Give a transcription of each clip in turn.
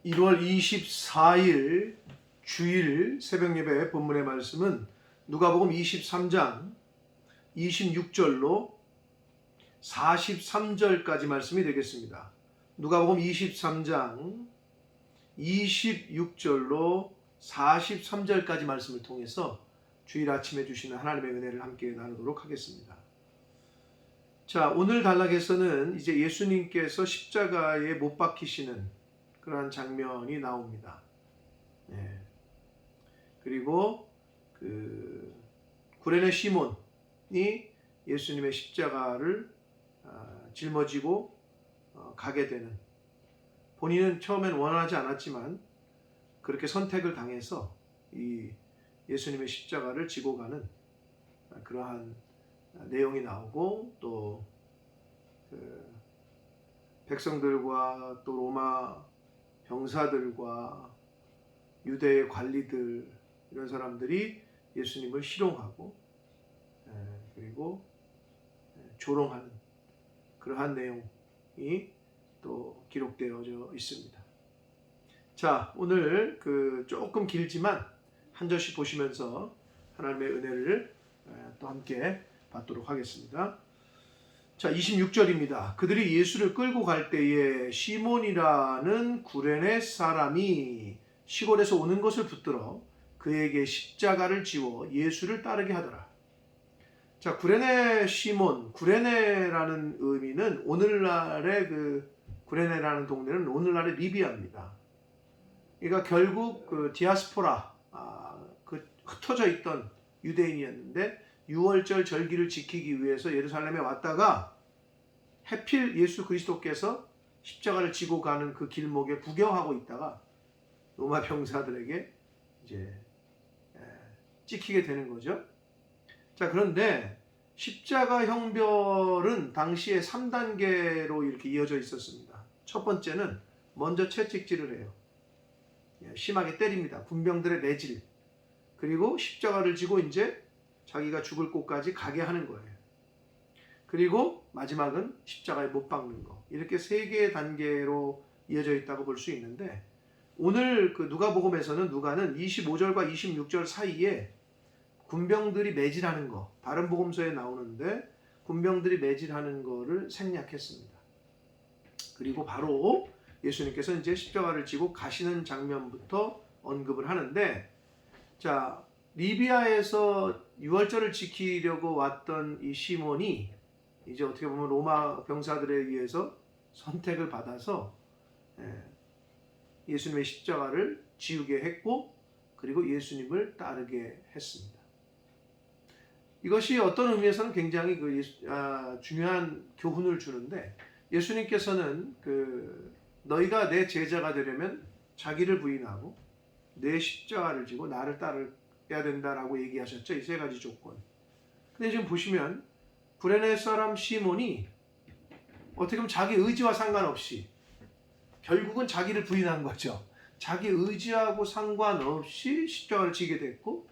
1월 24일 주일 새벽예배 본문의 말씀은 누가복음 23장 26절로 43절까지 말씀이 되겠습니다. 누가복음 23장 26절로 43절까지 말씀을 통해서 주일 아침에 주시는 하나님의 은혜를 함께 나누도록 하겠습니다. 자, 오늘 단락에서는 이제 예수님께서 십자가에 못 박히시는 그러한 장면이 나옵니다. 예. 그리고 구레네 시몬이 예수님의 십자가를 짊어지고 가게 되는, 본인은 처음엔 원하지 않았지만 그렇게 선택을 당해서 이 예수님의 십자가를 지고 가는 그러한 내용이 나오고, 또 백성들과 또 로마 병사들과 유대의 관리들, 이런 사람들이 예수님을 희롱하고 그리고 조롱하는 그러한 내용이 또 기록되어져 있습니다. 자, 오늘 조금 길지만 한 절씩 보시면서 하나님의 은혜를 또 함께 받도록 하겠습니다. 자, 26절입니다. 그들이 예수를 끌고 갈 때에 시몬이라는 구레네 사람이 시골에서 오는 것을 붙들어 그에게 십자가를 지워 예수를 따르게 하더라. 자, 구레네 시몬, 구레네라는 의미는 오늘날의 구레네라는 동네는 오늘날의 리비아입니다. 그러니까 결국 디아스포라, 흩어져 있던 유대인이었는데 유월절 절기를 지키기 위해서 예루살렘에 왔다가 해필 예수 그리스도께서 십자가를 지고 가는 그 길목에 구경하고 있다가 로마 병사들에게 이제 찍히게 되는 거죠. 자, 그런데 십자가 형벌은 당시에 3단계로 이렇게 이어져 있었습니다. 첫 번째는 먼저 채찍질을 해요. 심하게 때립니다. 군병들의 매질. 그리고 십자가를 지고 이제 자기가 죽을 곳까지 가게 하는 거예요. 그리고 마지막은 십자가에 못 박는 거. 이렇게 3개의 단계로 이어져 있다고 볼 수 있는데, 오늘 누가복음에서는 누가는 25절과 26절 사이에 군병들이 매질하는 거, 다른 복음서에 나오는데 군병들이 매질하는 거를 생략했습니다. 그리고 바로 예수님께서 이제 십자가를 지고 가시는 장면부터 언급을 하는데, 자, 리비아에서 유월절을 지키려고 왔던 이 시몬이 이제 어떻게 보면 로마 병사들에 의해서 선택을 받아서 예수님의 십자가를 지우게 했고, 그리고 예수님을 따르게 했습니다. 이것이 어떤 의미에서는 굉장히 중요한 교훈을 주는데, 예수님께서는 너희가 내 제자가 되려면 자기를 부인하고 내 십자가를 지고 나를 따라야 된다라고 얘기하셨죠. 이 3가지 조건. 근데 지금 보시면 구레네 사람 시몬이 어떻게 보면 자기 의지와 상관없이 결국은 자기를 부인한 거죠. 자기 의지하고 상관없이 십자가를 지게 됐고,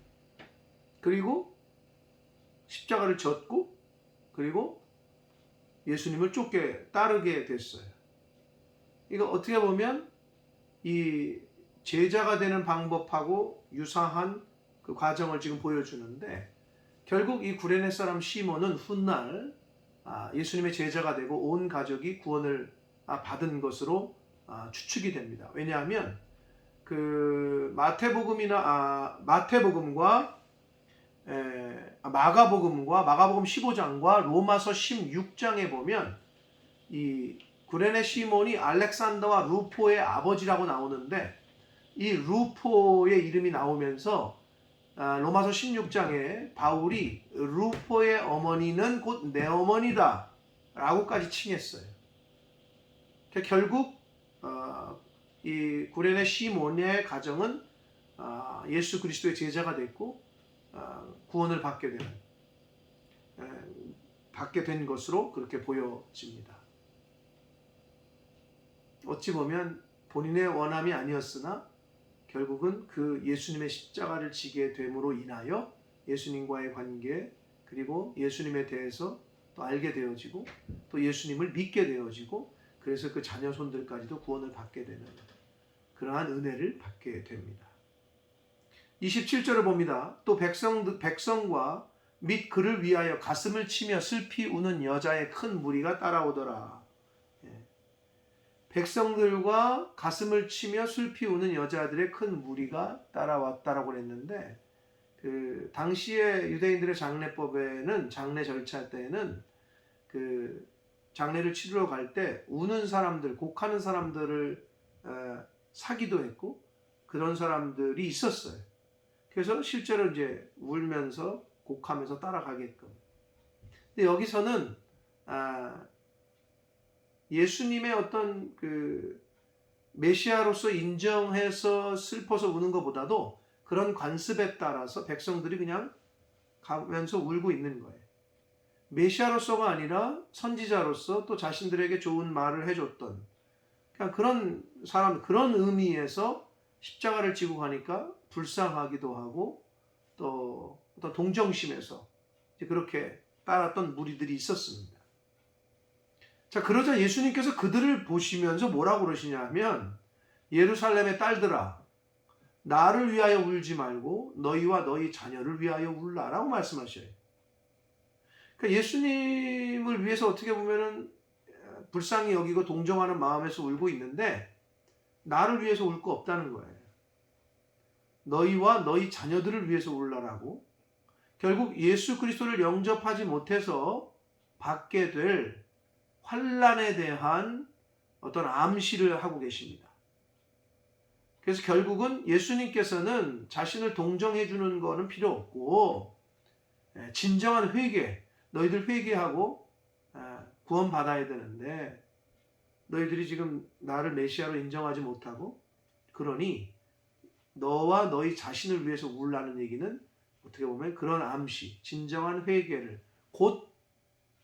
그리고 십자가를 졌고, 그리고 예수님을 쫓게 따르게 됐어요. 이거 어떻게 보면 이 제자가 되는 방법하고 유사한 그 과정을 지금 보여주는데, 결국 이 구레네 사람 시몬은 훗날 예수님의 제자가 되고 온 가족이 구원을 받은 것으로 추측이 됩니다. 왜냐하면 마태복음과 마가복음 15장과 로마서 16장에 보면 이 구레네 시몬이 알렉산더와 루포의 아버지라고 나오는데, 이 루포의 이름이 나오면서 로마서 16장에 바울이 루포의 어머니는 곧 내 어머니다 라고까지 칭했어요. 결국 이 구레네 시몬의 가정은 예수 그리스도의 제자가 됐고 구원을 받게 된 것으로 그렇게 보여집니다. 어찌 보면 본인의 원함이 아니었으나 결국은 예수님의 십자가를 지게 됨으로 인하여 예수님과의 관계, 그리고 예수님에 대해서 또 알게 되어지고, 또 예수님을 믿게 되어지고, 그래서 그 자녀손들까지도 구원을 받게 되는 그러한 은혜를 받게 됩니다. 27절을 봅니다. 또 백성과 및 그를 위하여 가슴을 치며 슬피 우는 여자의 큰 무리가 따라오더라. 백성들과 가슴을 치며 슬피 우는 여자들의 큰 무리가 따라왔다라고 했는데, 그 당시에 유대인들의 장례법에는, 장례 절차 때에는 그 장례를 치르러 갈 때 우는 사람들, 곡하는 사람들을 사기도 했고 그런 사람들이 있었어요. 그래서 실제로 이제 울면서 곡하면서 따라가게끔. 근데 여기서는 예수님의 어떤 그 메시아로서 인정해서 슬퍼서 우는 것보다도 그런 관습에 따라서 백성들이 그냥 가면서 울고 있는 거예요. 메시아로서가 아니라 선지자로서 또 자신들에게 좋은 말을 해줬던 그냥 그런 사람, 그런 의미에서 십자가를 지고 가니까 불쌍하기도 하고 또 동정심에서 그렇게 따랐던 무리들이 있었습니다. 자, 그러자 예수님께서 그들을 보시면서 뭐라고 그러시냐 하면, 예루살렘의 딸들아, 나를 위하여 울지 말고 너희와 너희 자녀를 위하여 울라라고 말씀하셔요. 그러니까 예수님을 위해서 어떻게 보면은 불쌍히 여기고 동정하는 마음에서 울고 있는데 나를 위해서 울 거 없다는 거예요. 너희와 너희 자녀들을 위해서 울라라고. 결국 예수 그리스도를 영접하지 못해서 받게 될 환난에 대한 어떤 암시를 하고 계십니다. 그래서 결국은 예수님께서는 자신을 동정해 주는 거는 필요 없고, 진정한 회개, 너희들 회개하고 구원받아야 되는데 너희들이 지금 나를 메시아로 인정하지 못하고, 그러니 너와 너희 자신을 위해서 울라는 얘기는 어떻게 보면 그런 암시, 진정한 회개를, 곧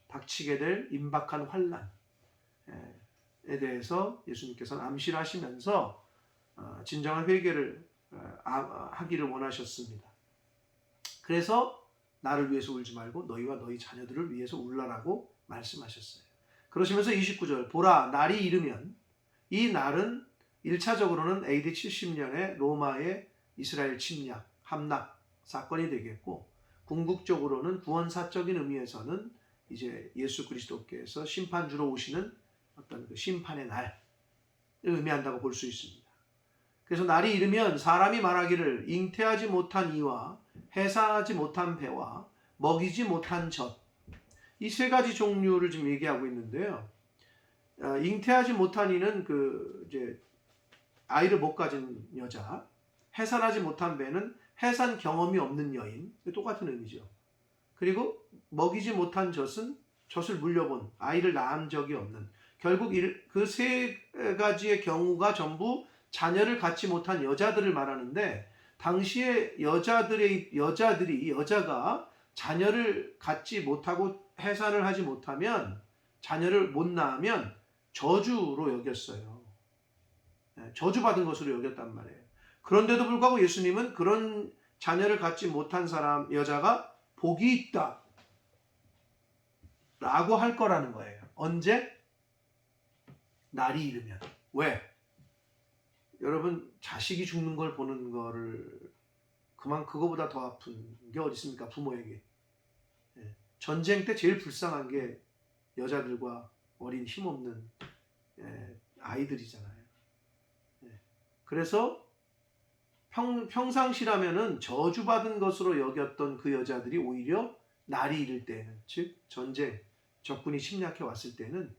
닥치게 될 임박한 환난에 대해서 예수님께서는 암시를 하시면서 진정한 회개를 하기를 원하셨습니다. 그래서 나를 위해서 울지 말고 너희와 너희 자녀들을 위해서 울라라고 말씀하셨어요. 그러시면서 29절, 보라, 날이 이르면, 이 날은 1차적으로는 AD 70년에 로마의 이스라엘 침략, 함락 사건이 되겠고, 궁극적으로는 구원사적인 의미에서는 이제 예수 그리스도께서 심판주로 오시는 어떤 그 심판의 날을 의미한다고 볼 수 있습니다. 그래서 날이 이르면 사람이 말하기를 잉태하지 못한 이와 해산하지 못한 배와 먹이지 못한 젖, 이 세 가지 종류를 지금 얘기하고 있는데요. 잉태하지 못한 이는 그 이제 아이를 못 가진 여자, 해산하지 못한 배는 해산 경험이 없는 여인, 똑같은 의미죠. 그리고 먹이지 못한 젖은 젖을 물려본, 아이를 낳은 적이 없는, 결국 그 세 가지의 경우가 전부 자녀를 갖지 못한 여자들을 말하는데, 당시에 여자가 자녀를 갖지 못하고 해산을 하지 못하면, 자녀를 못 낳으면 저주로 여겼어요. 저주받은 것으로 여겼단 말이에요. 그런데도 불구하고 예수님은 그런 자녀를 갖지 못한 여자가 복이 있다 라고 할 거라는 거예요. 언제? 날이 이르면. 왜? 여러분, 자식이 죽는 걸 보는 거를 그거보다 더 아픈 게 어디 있습니까? 부모에게. 전쟁 때 제일 불쌍한 게 여자들과 어린 힘없는 아이들이잖아요. 그래서 평상시라면은 저주받은 것으로 여겼던 그 여자들이 오히려 날이 이를 때는, 즉 전쟁, 적군이 침략해 왔을 때는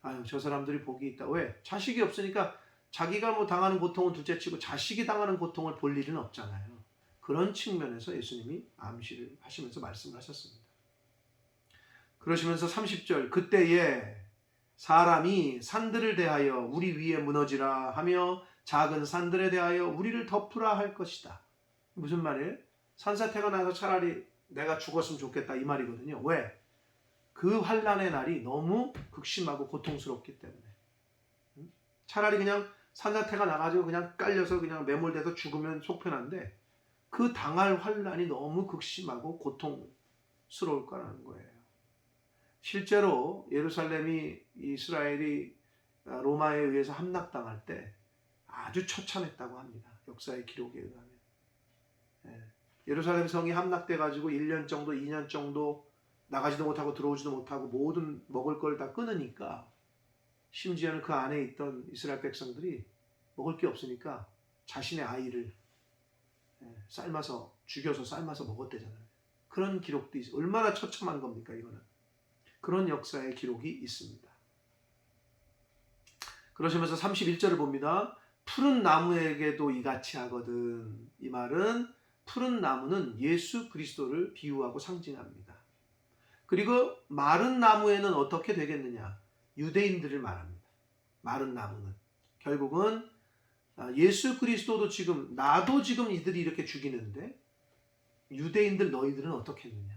아유, 저 사람들이 복이 있다. 왜? 자식이 없으니까 자기가 뭐 당하는 고통은 둘째치고 자식이 당하는 고통을 볼 일은 없잖아요. 그런 측면에서 예수님이 암시를 하시면서 말씀을 하셨습니다. 그러시면서 30절, 그때에 사람이 산들을 대하여 우리 위에 무너지라 하며 작은 산들에 대하여 우리를 덮으라 할 것이다. 무슨 말이에요? 산사태가 나서 차라리 내가 죽었으면 좋겠다, 이 말이거든요. 왜? 그 환난의 날이 너무 극심하고 고통스럽기 때문에. 차라리 그냥 산사태가 나가지고 그냥 깔려서 그냥 매몰돼서 죽으면 속편한데, 그 당할 환난이 너무 극심하고 고통스러울 거라는 거예요. 실제로 예루살렘이, 이스라엘이 로마에 의해서 함락당할 때 아주 처참했다고 합니다. 역사의 기록에 의하면. 예. 예루살렘 성이 함락돼 가지고 1년 정도, 2년 정도 나가지도 못하고 들어오지도 못하고 모든 먹을 걸 다 끊으니까, 심지어는 그 안에 있던 이스라엘 백성들이 먹을 게 없으니까 자신의 아이를 죽여서 삶아서 먹었대잖아요. 그런 기록도 있어요. 얼마나 처참한 겁니까, 이거는. 그런 역사의 기록이 있습니다. 그러시면서 31절을 봅니다. 푸른 나무에게도 이같이 하거든. 이 말은 푸른 나무는 예수 그리스도를 비유하고 상징합니다. 그리고 마른 나무에는 어떻게 되겠느냐? 유대인들을 말합니다. 마른 나무는 결국은 예수 그리스도도 지금, 나도 지금 이들이 이렇게 죽이는데 유대인들 너희들은 어떻게 했느냐?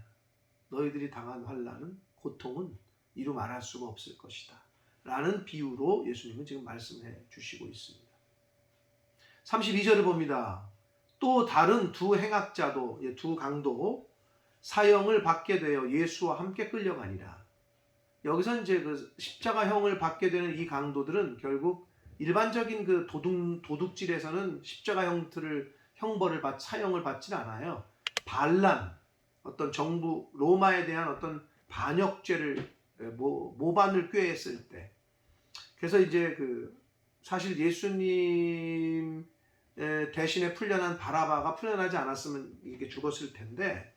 너희들이 당한 환난은, 고통은 이루 말할 수가 없을 것이다 라는 비유로 예수님은 지금 말씀해 주시고 있습니다. 32절을 봅니다. 또 다른 두 행악자도, 두 강도 사형을 받게 되어 예수와 함께 끌려가니라. 여기서 이제 그 십자가형을 받게 되는 이 강도들은 결국 일반적인 그 도둑질에서는 십자가 형벌을 사형을 받지는 않아요. 반란, 어떤 정부 로마에 대한 어떤 반역죄를, 모반을 꾀했을 때. 그래서 이제 사실 예수님 대신에 풀려난 바라바가 풀려나지 않았으면 이게 죽었을 텐데,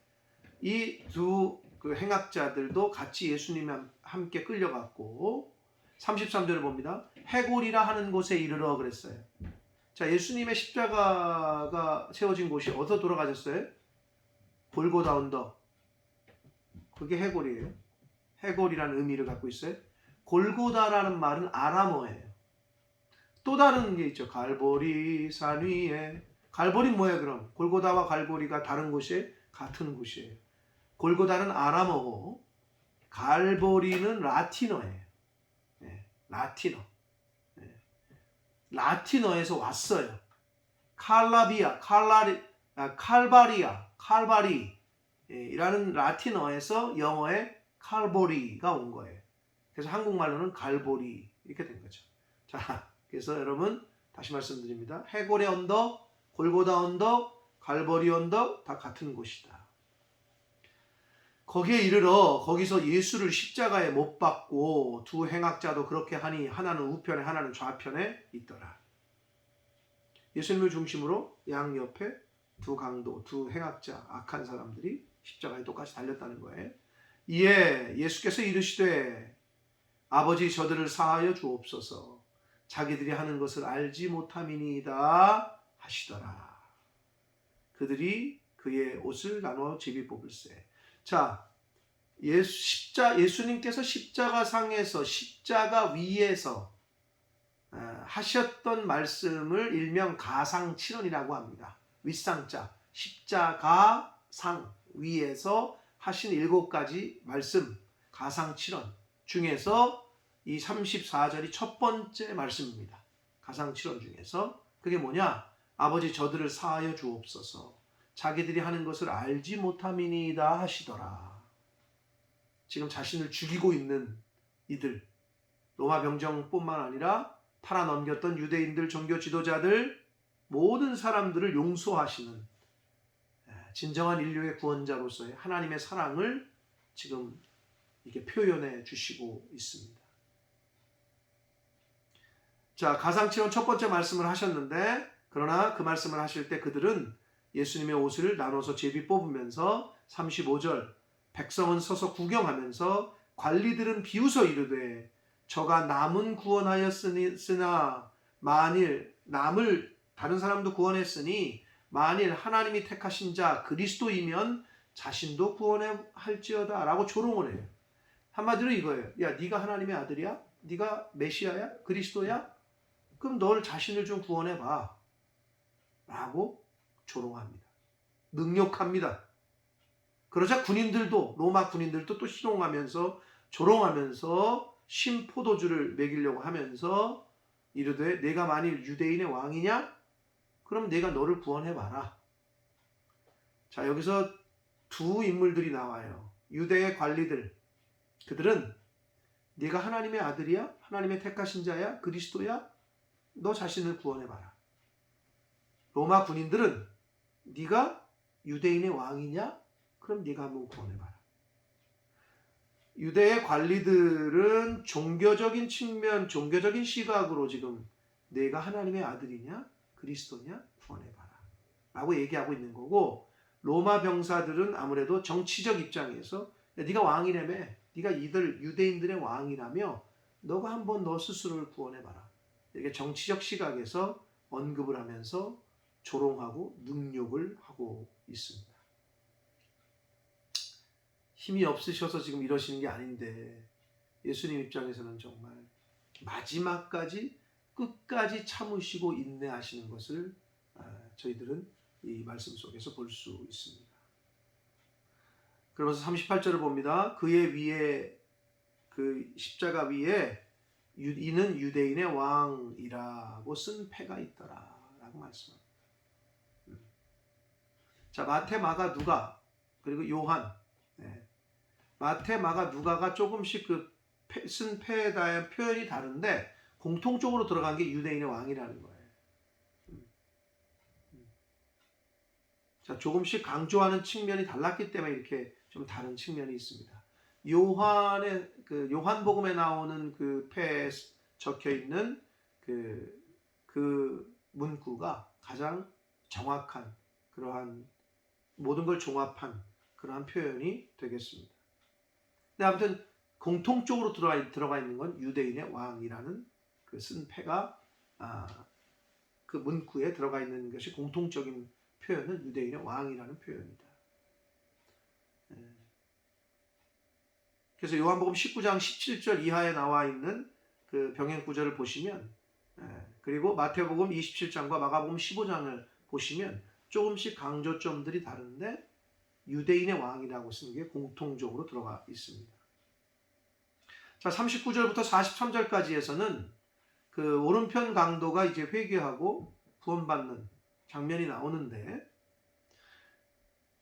이 두 행악자들도 같이 예수님과 함께 끌려갔고, 33절을 봅니다. 해골이라 하는 곳에 이르러 그랬어요. 자, 예수님의 십자가가 세워진 곳이 어디서 돌아가셨어요? 골고다 언덕. 그게 해골이에요. 해골이라는 의미를 갖고 있어요. 골고다라는 말은 아람어예요. 또 다른 게 있죠. 갈보리 산 위에. 갈보리 뭐예요 그럼? 골고다와 갈보리가 다른 곳이에요? 같은 곳이에요. 골고다는 아람어고 갈보리는 라틴어예요. 네, 라틴어. 네. 라틴어에서 왔어요. 칼바리라는 라틴어에서 영어의 칼보리가 온 거예요. 그래서 한국말로는 갈보리 이렇게 된 거죠. 자, 그래서 여러분 다시 말씀드립니다. 해골의 언덕, 골고다 언덕, 갈보리 언덕 다 같은 곳이다. 거기에 이르러 거기서 예수를 십자가에 못 박고 두 행악자도 그렇게 하니 하나는 우편에 하나는 좌편에 있더라. 예수님을 중심으로 양옆에 두 강도, 두 행악자, 악한 사람들이 십자가에 똑같이 달렸다는 거예요. 이에 예수께서 이르시되 아버지 저들을 사하여 주옵소서 자기들이 하는 것을 알지 못함이니이다 하시더라. 그들이 그의 옷을 나누어 제비 뽑을세. 자, 예수님께서 십자가상에서, 십자가 위에서 하셨던 말씀을 일명 가상칠언이라고 합니다. 윗상자, 십자가상 위에서 하신 7가지 말씀, 가상칠언 중에서 이 34절이 첫 번째 말씀입니다. 가상칠언 중에서. 그게 뭐냐? 아버지 저들을 사하여 주옵소서 자기들이 하는 것을 알지 못함이니이다 하시더라. 지금 자신을 죽이고 있는 이들, 로마 병정뿐만 아니라 팔아넘겼던 유대인들, 종교 지도자들, 모든 사람들을 용서하시는 진정한 인류의 구원자로서의 하나님의 사랑을 지금 이렇게 표현해 주시고 있습니다. 자, 가상칠언 첫 번째 말씀을 하셨는데, 그러나 그 말씀을 하실 때 그들은 예수님의 옷을 나눠서 제비 뽑으면서 35절 백성은 서서 구경하면서 관리들은 비웃어 이르되 저가 남은 구원하였으나 만일 남을 다른 사람도 구원했으니 만일 하나님이 택하신 자 그리스도이면 자신도 구원할지어다 라고 조롱을 해요. 한마디로 이거예요. 야, 네가 하나님의 아들이야? 네가 메시아야? 그리스도야? 그럼 너를 자신을 좀 구원해봐 라고 조롱합니다. 능욕합니다. 그러자 군인들도, 로마 군인들도 또 희롱하면서 조롱하면서 신포도주를 먹이려고 하면서 이르되 내가 만일 유대인의 왕이냐? 그럼 내가 너를 구원해봐라. 자, 여기서 두 인물들이 나와요. 유대의 관리들. 그들은 네가 하나님의 아들이야? 하나님의 택하신 자야? 그리스도야? 너 자신을 구원해봐라. 로마 군인들은 네가 유대인의 왕이냐? 그럼 네가 한번 구원해봐라. 유대의 관리들은 종교적인 측면, 종교적인 시각으로 지금 네가 하나님의 아들이냐? 그리스도냐? 구원해봐라. 라고 얘기하고 있는 거고, 로마 병사들은 아무래도 정치적 입장에서 네가 왕이라며, 네가 이들 유대인들의 왕이라며 너가 한번 너 스스로를 구원해봐라. 이렇게 정치적 시각에서 언급을 하면서 조롱하고 능욕을 하고 있습니다. 힘이 없으셔서 지금 이러시는 게 아닌데 예수님 입장에서는 정말 마지막까지 끝까지 참으시고 인내하시는 것을 저희들은 이 말씀 속에서 볼 수 있습니다. 그러면서 38절을 봅니다. 그의 위에, 그 십자가 위에 이는 유대인의 왕이라고 쓴 패가 있더라 라고 말씀합니다. 자, 마태, 마가, 누가, 그리고 요한, 마태, 마가, 누가가 조금씩 그 쓴 패에 대한 표현이 다른데 공통적으로 들어간 게 유대인의 왕이라는 거예요. 자, 조금씩 강조하는 측면이 달랐기 때문에 이렇게 좀 다른 측면이 있습니다. 요한의 그 요한복음에 나오는 그 패에 적혀 있는 그 문구가 가장 정확한, 그러한 모든 걸 종합한 그러한 표현이 되겠습니다. 근데 아무튼 공통적으로 들어가 있는 건 유대인의 왕이라는 그 쓴 패가 그 문구에 들어가 있는 것이 공통적인 표현은 유대인의 왕이라는 표현이다. 그래서 요한복음 19장 17절 이하에 나와 있는 그 병행 구절을 보시면, 그리고 마태복음 27장과 마가복음 15장을 보시면 조금씩 강조점들이 다른데 유대인의 왕이라고 쓰는 게 공통적으로 들어가 있습니다. 자, 39절부터 43절까지에서는 그 오른편 강도가 이제 회개하고 구원받는 장면이 나오는데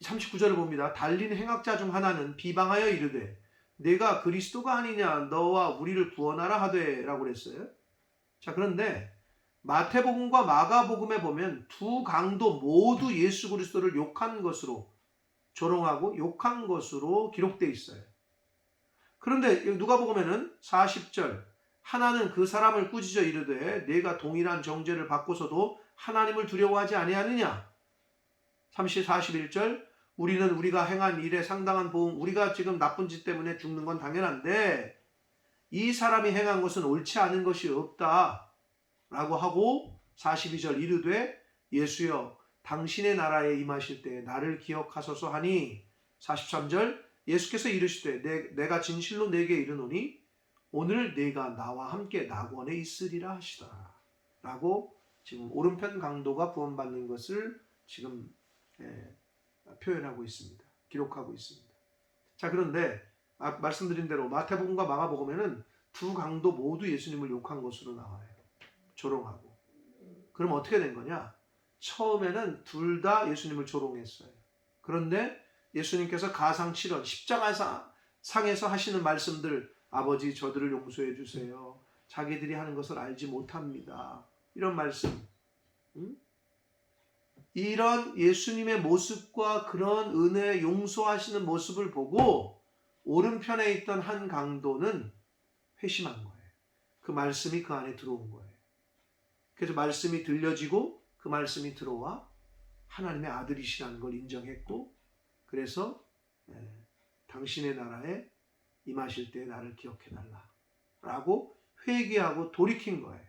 39절을 봅니다. 달린 행악자 중 하나는 비방하여 이르되 내가 그리스도가 아니냐 너와 우리를 구원하라 하되 라고 그랬어요. 자, 그런데 마태복음과 마가복음에 보면 두 강도 모두 예수 그리스도를 욕한 것으로, 조롱하고 욕한 것으로 기록되어 있어요. 그런데 누가복음에는 40절 하나는 그 사람을 꾸짖어 이르되 내가 동일한 정죄를 받고서도 하나님을 두려워하지 아니하느냐. 41절 우리는 우리가 행한 일에 상당한 보응, 우리가 지금 나쁜 짓 때문에 죽는 건 당연한데 이 사람이 행한 것은 옳지 않은 것이 없다 라고 하고 42절 이르되 예수여 당신의 나라에 임하실 때 나를 기억하소서 하니 43절 예수께서 이르시되 내가 진실로 내게 이르노니 오늘 네가 나와 함께 낙원에 있으리라 하시더라 라고 지금 오른편 강도가 구원받는 것을 지금 표현하고 있습니다. 기록하고 있습니다. 자, 그런데 말씀드린 대로 마태복음과 마가복음에는 두 강도 모두 예수님을 욕한 것으로 나와요. 조롱하고. 그럼 어떻게 된 거냐? 처음에는 둘 다 예수님을 조롱했어요. 그런데 예수님께서 가상칠언, 십자가상에서 하시는 말씀들, 아버지 저들을 용서해 주세요. 자기들이 하는 것을 알지 못합니다. 이런 말씀. 이런 예수님의 모습과 그런 은혜 용서하시는 모습을 보고 오른편에 있던 한 강도는 회심한 거예요. 그 말씀이 그 안에 들어온 거예요. 그래서 말씀이 들려지고 그 말씀이 들어와 하나님의 아들이시라는 걸 인정했고, 그래서 당신의 나라에 임하실 때 나를 기억해달라 라고 회개하고 돌이킨 거예요.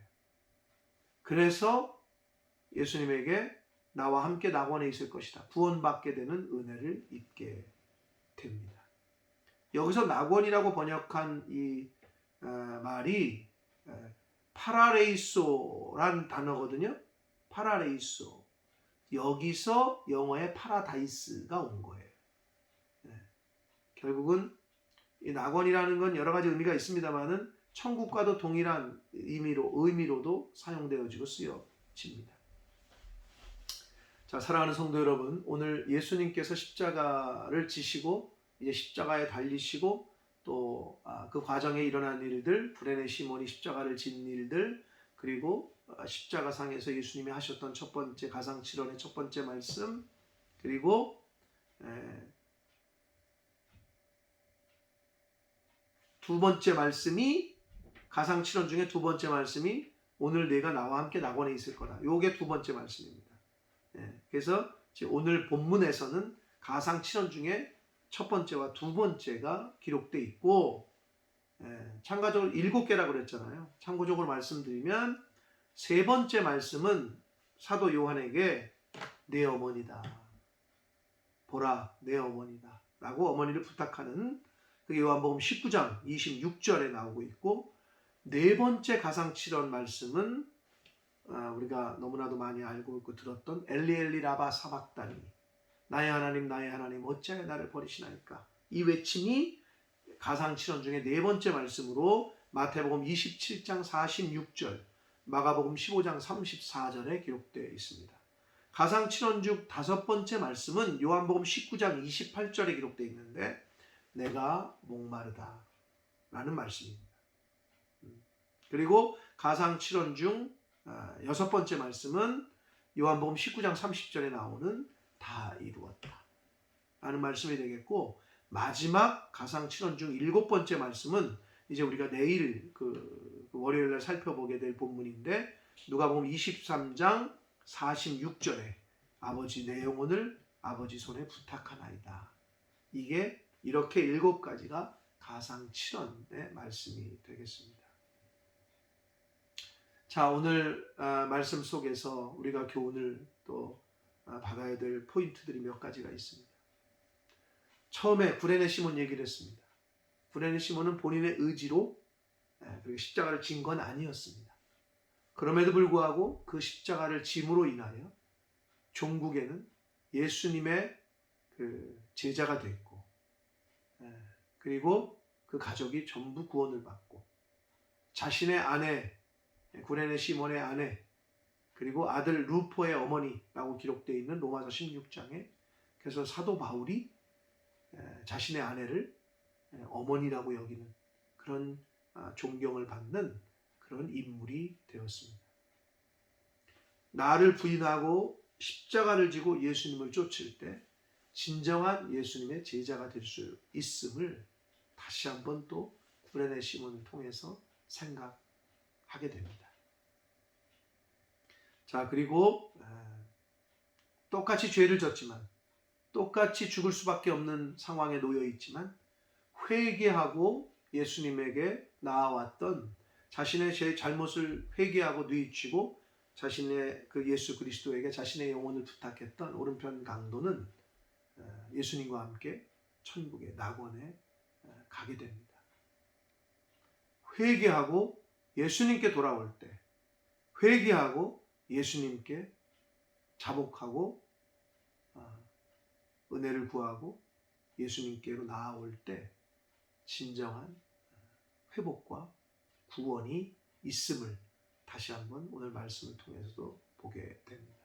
그래서 예수님에게 나와 함께 낙원에 있을 것이다, 구원받게 되는 은혜를 입게 됩니다. 여기서 낙원이라고 번역한 이 말이 파라레이소란 단어거든요. 파라레이소. 여기서 영어의 파라다이스가 온 거예요. 결국은 이 낙원이라는 건 여러 가지 의미가 있습니다만은 천국과도 동일한 의미로도 사용되어지고 쓰여집니다. 자, 사랑하는 성도 여러분, 오늘 예수님께서 십자가를 지시고 이제 십자가에 달리시고 또 그 과정에 일어난 일들, 구레네 시몬이 십자가를 진 일들, 그리고 십자가상에서 예수님이 하셨던 첫 번째 가상칠언의 첫 번째 말씀, 그리고 두 번째 말씀이 가상칠언 중에 두 번째 말씀이 오늘 내가 나와 함께 낙원에 있을 거다. 요게 두 번째 말씀입니다. 그래서 오늘 본문에서는 가상칠언 중에 첫 번째와 두 번째가 기록되어 있고, 참가적으로 7개라고 그랬잖아요. 참고적으로 말씀드리면 세 번째 말씀은 사도 요한에게 내 어머니다, 보라 내 어머니다 라고 어머니를 부탁하는, 그게 요한복음 19장 26절에 나오고 있고, 네 번째 가상칠언 말씀은 우리가 너무나도 많이 알고 있고 들었던 엘리 엘리 라바 사박다니, 나의 하나님 어찌하여 나를 버리시나이까, 이 외침이 가상칠언 중에 네 번째 말씀으로 마태복음 27장 46절, 마가복음 15장 34절에 기록되어 있습니다. 가상칠언 중 다섯 번째 말씀은 요한복음 19장 28절에 기록되어 있는데 내가 목마르다 라는 말씀입니다. 그리고 가상칠언 중 여섯 번째 말씀은 요한복음 19장 30절에 나오는 다 이루었다 라는 말씀이 되겠고, 마지막 가상칠언 중 일곱 번째 말씀은 이제 우리가 내일 월요일날 살펴보게 될 본문인데, 누가복음 23장 46절에 아버지 내 영혼을 아버지 손에 부탁하나이다. 이게 이렇게 일곱 가지가 가상칠언의 말씀이 되겠습니다. 자, 오늘 말씀 속에서 우리가 교훈을 또 받아야 될 포인트들이 몇 가지가 있습니다. 처음에 구레네 시몬 얘기를 했습니다. 구레네 시몬은 본인의 의지로 그리고 십자가를 진 건 아니었습니다. 그럼에도 불구하고 그 십자가를 짐으로 인하여 종국에는 예수님의 그 제자가 됐고, 그리고 그 가족이 전부 구원을 받고, 자신의 아내, 구레네 시몬의 아내, 그리고 아들 루포의 어머니라고 기록되어 있는 로마서 16장에, 그래서 사도 바울이 자신의 아내를 어머니라고 여기는 그런 존경을 받는 그런 인물이 되었습니다. 나를 부인하고 십자가를 지고 예수님을 쫓을 때 진정한 예수님의 제자가 될 수 있음을 다시 한번 또 구레네 시몬을 통해서 생각하게 됩니다. 자, 그리고 똑같이 죄를 졌지만, 똑같이 죽을 수밖에 없는 상황에 놓여 있지만, 회개하고 예수님에게 나아왔던, 자신의 제 잘못을 회개하고 뉘우치고 자신의 그 예수 그리스도에게 자신의 영혼을 부탁했던 오른편 강도는 예수님과 함께 천국의 낙원에 가게 됩니다. 회개하고 예수님께 돌아올 때, 회개하고 예수님께 자복하고 은혜를 구하고 예수님께로 나아올 때 진정한 회복과 구원이 있음을 다시 한번 오늘 말씀을 통해서도 보게 됩니다.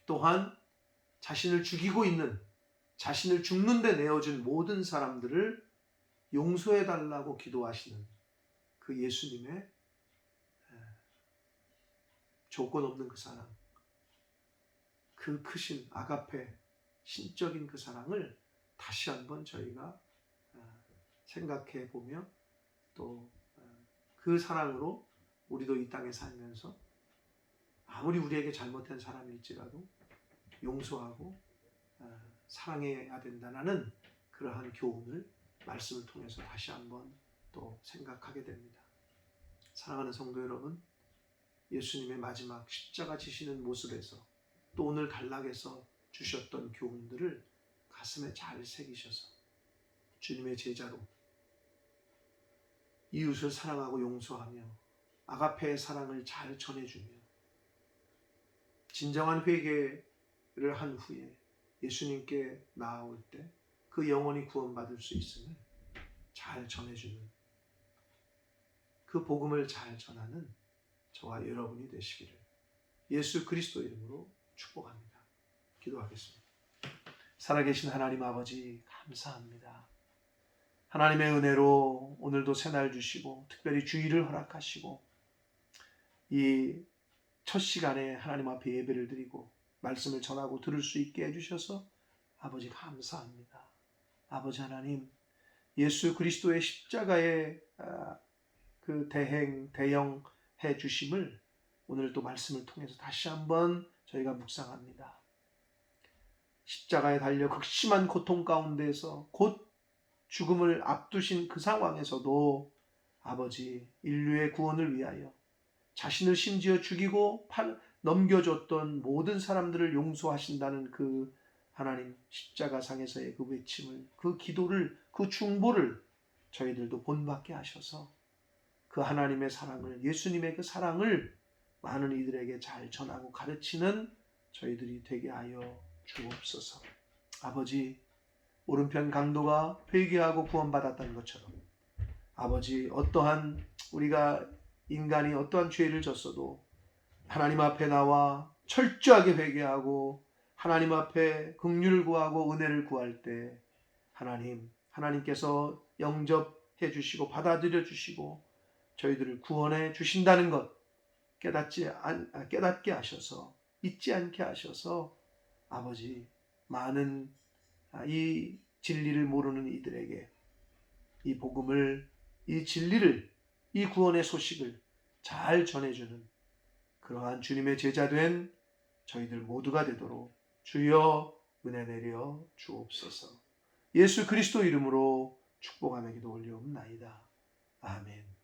또한 자신을 죽이고 있는, 자신을 죽는 데 내어준 모든 사람들을 용서해달라고 기도하시는 그 예수님의 조건 없는 그 사랑, 그 크신 아가페 신적인 그 사랑을 다시 한번 저희가 생각해 보며, 또 그 사랑으로 우리도 이 땅에 살면서 아무리 우리에게 잘못된 사람일지라도 용서하고 사랑해야 된다는 그러한 교훈을 말씀을 통해서 다시 한번 또 생각하게 됩니다. 사랑하는 성도 여러분, 예수님의 마지막 십자가 지시는 모습에서 또 오늘 단락에서 주셨던 교훈들을 가슴에 잘 새기셔서 주님의 제자로 이웃을 사랑하고 용서하며 아가페의 사랑을 잘 전해주며 진정한 회개를 한 후에 예수님께 나아올 때 그 영혼이 구원받을 수 있음을 잘 전해주는, 그 복음을 잘 전하는 저와 여러분이 되시기를 예수 그리스도 이름으로 축복합니다. 기도하겠습니다. 살아계신 하나님 아버지, 감사합니다. 하나님의 은혜로 오늘도 새날 주시고 특별히 주일을 허락하시고 이 첫 시간에 하나님 앞에 예배를 드리고 말씀을 전하고 들을 수 있게 해주셔서 아버지 감사합니다. 아버지 하나님, 예수 그리스도의 십자가의 그 대형해 주심을 오늘 또 말씀을 통해서 다시 한번 저희가 묵상합니다. 십자가에 달려 극심한 고통 가운데서 곧 죽음을 앞두신 그 상황에서도 아버지 인류의 구원을 위하여 자신을 심지어 죽이고 넘겨줬던 모든 사람들을 용서하신다는 그 하나님 십자가상에서의 그 외침을, 그 기도를, 그 중보를 저희들도 본받게 하셔서 그 하나님의 사랑을, 예수님의 그 사랑을 많은 이들에게 잘 전하고 가르치는 저희들이 되게 하여 주옵소서. 아버지, 오른편 강도가 회개하고 구원받았다는 것처럼 아버지, 어떠한 우리가 인간이 어떠한 죄를 졌어도 하나님 앞에 나와 철저하게 회개하고 하나님 앞에 긍휼을 구하고 은혜를 구할 때 하나님께서 영접해 주시고 받아들여 주시고 저희들을 구원해 주신다는 것 깨닫게 하셔서 잊지 않게 하셔서 아버지, 많은 이 진리를 모르는 이들에게 이 복음을, 이 진리를, 이 구원의 소식을 잘 전해주는 그러한 주님의 제자된 저희들 모두가 되도록 주여 은혜 내려 주옵소서. 예수 그리스도 이름으로 축복하며 기도 올리옵나이다. 아멘.